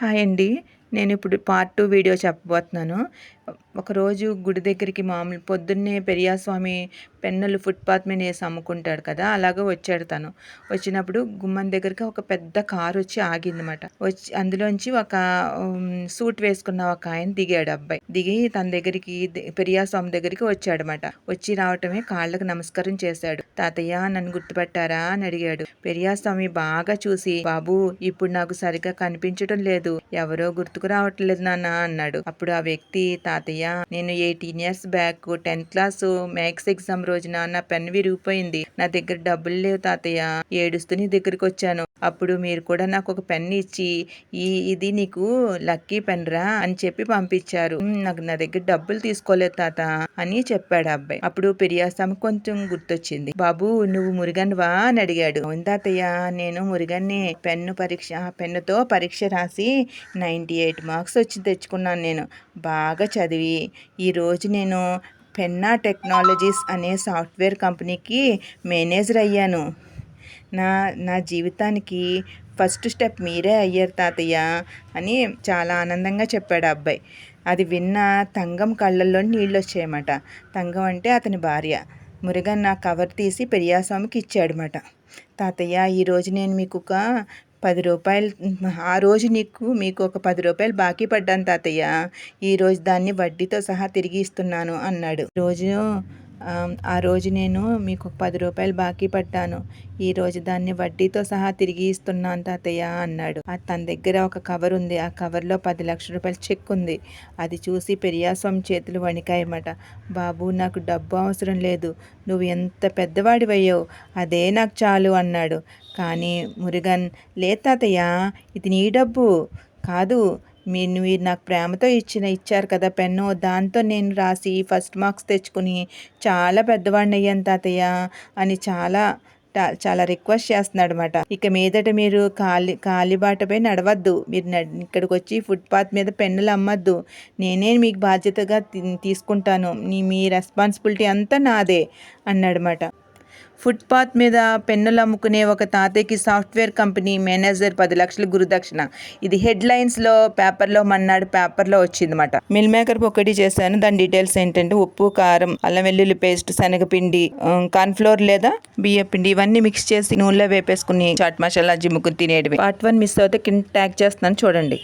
Hi అండి. నేనిప్పుడు part 2 video చెప్పబోతున్నాను. ఒకరోజు గుడి దగ్గరికి పొద్దున్నే పెరియాస్వామి పెన్నులు ఫుట్‌పాత్ మీద ఏసి అమ్ముకుంటాడు కదా! అలాగా వచ్చాడు తను. వచ్చినప్పుడు గుమ్మం దగ్గరికి ఒక పెద్ద కారొచ్చి ఆగిందన్నమాట. అందులోంచి ఒక సూట్ వేసుకున్న ఒక ఆయన దిగాడు అబ్బాయి. దిగి తన దగ్గరికి పెరియాస్వామి దగ్గరికి వచ్చాడన్నమాట. వచ్చి రావటమే కాళ్ళకి నమస్కారం చేశాడు. తాతయ్య నన్ను గుర్తుపట్టారా అని అడిగాడు. పెరియాస్వామి బాగా చూసి, బాబు ఇప్పుడు నాకు సరిగ్గా కనిపించడం లేదు. ఎవరో గుర్తుకు రావట్లేదు నాన్న అన్నాడు. అప్పుడు ఆ వ్యక్తి, తాతయ్య నేను 18 years back 10th class maths exam రోజున నా పెన్ విరిగిపోయింది. నా దగ్గర డబ్బులు లేవు తాతయ్య. ఏడుస్తూ నీ దగ్గరికి వచ్చాను. అప్పుడు మీరు కూడా నాకు ఒక పెన్ ఇచ్చి ఇది నీకు లక్కీ పెన్ రా అని చెప్పి పంపించారు. నాకు నా దగ్గర డబ్బులు తీసుకోలేదు తాత అని చెప్పాడు అబ్బాయి. అప్పుడు పెరియాస్వామి కొంచెం గుర్తొచ్చింది. బాబు నువ్వు మురుగన్వా అని అడిగాడు. అవును తాతయ్య నేను మురుగన్ని. పెన్నుతో పరీక్ష రాసి 98 మార్క్స్ వచ్చి తెచ్చుకున్నాను నేను. బాగా చదివి ఈరోజు నేను పెన్నా టెక్నాలజీస్ అనే సాఫ్ట్వేర్ కంపెనీకి మేనేజర్ అయ్యాను. నా జీవితానికి ఫస్ట్ స్టెప్ మీరే అయ్యారు తాతయ్య అని చాలా ఆనందంగా చెప్పాడు అబ్బాయి. అది విన్న తంగం కళ్ళల్లో నీళ్ళు వచ్చాయన్నమాట. తంగం అంటే అతని భార్య. మురుగన్ నా కవర్ తీసి పెరియాస్వామికి ఇచ్చాడనమాట. తాతయ్య ఈరోజు నేను మీకు ఒక 10 రూపాయలు, ఆ రోజు మీకు ఒక 10 రూపాయలు బాకీ పడ్డాను తాతయ్య. ఈరోజు దాన్ని వడ్డీతో సహా తిరిగి ఇస్తున్నాను అన్నాడు. ఆ రోజు నేను మీకు 10 రూపాయలు బాకీ పడ్డాను. ఈరోజు దాన్ని వడ్డీతో సహా తిరిగి ఇస్తున్నాను తాతయ్య అన్నాడు. తన దగ్గర ఒక కవర్ ఉంది. ఆ కవర్లో 10 లక్షల రూపాయల చెక్ ఉంది. అది చూసి పెరియాస్వామి చేతులు వణికాయన్నమాట. బాబు నాకు డబ్బు అవసరం లేదు. నువ్వు ఎంత పెద్దవాడివయ్యావు, అదే నాకు చాలు అన్నాడు. కానీ మురుగన్, లేదు తాతయ్య ఇది నీ డబ్బు కాదు, మీరు నాకు ప్రేమతో ఇచ్చారు కదా పెన్ను, దాంతో నేను రాసి ఫస్ట్ మార్క్స్ తెచ్చుకుని చాలా పెద్దవాడిని అయ్యాను తాతయ్య అని చాలా రిక్వెస్ట్ చేస్తున్నాడు అనమాట. ఇక మీదట మీరు కాలిబాటపై నడవద్దు. మీరు ఇక్కడికి వచ్చి ఫుట్పాత్ మీద పెన్నులు అమ్మద్దు. నేనే మీకు బాధ్యతగా తీసుకుంటాను. మీ రెస్పాన్సిబిలిటీ అంతా నాదే అన్నాడనమాట. ఫుట్పాత్ మీద పెన్నులు అమ్ముకునే ఒక తాతయ్యకి సాఫ్ట్వేర్ కంపెనీ మేనేజర్ 10 లక్షలు గురుదక్షిణ. ఇది హెడ్లైన్స్లో మన్నాడు పేపర్లో వచ్చిందన్నమాట. మిల్ మేకర్ ఒకటి చేశాను. దాని డీటెయిల్స్ ఏంటంటే ఉప్పు, కారం, అల్లం వెల్లుల్లి పేస్ట్, శనగపిండి, కార్న్ఫ్లోర్ లేదా బియ్య పిండి ఇవన్నీ మిక్స్ చేసి నూనెలో వేపేసుకుని చాట్ మసాలా జిమ్ముకుని తినేటివి. పార్ట్ 1 మిస్ అవుతే కింద ట్యాగ్ చేస్తున్నాను చూడండి.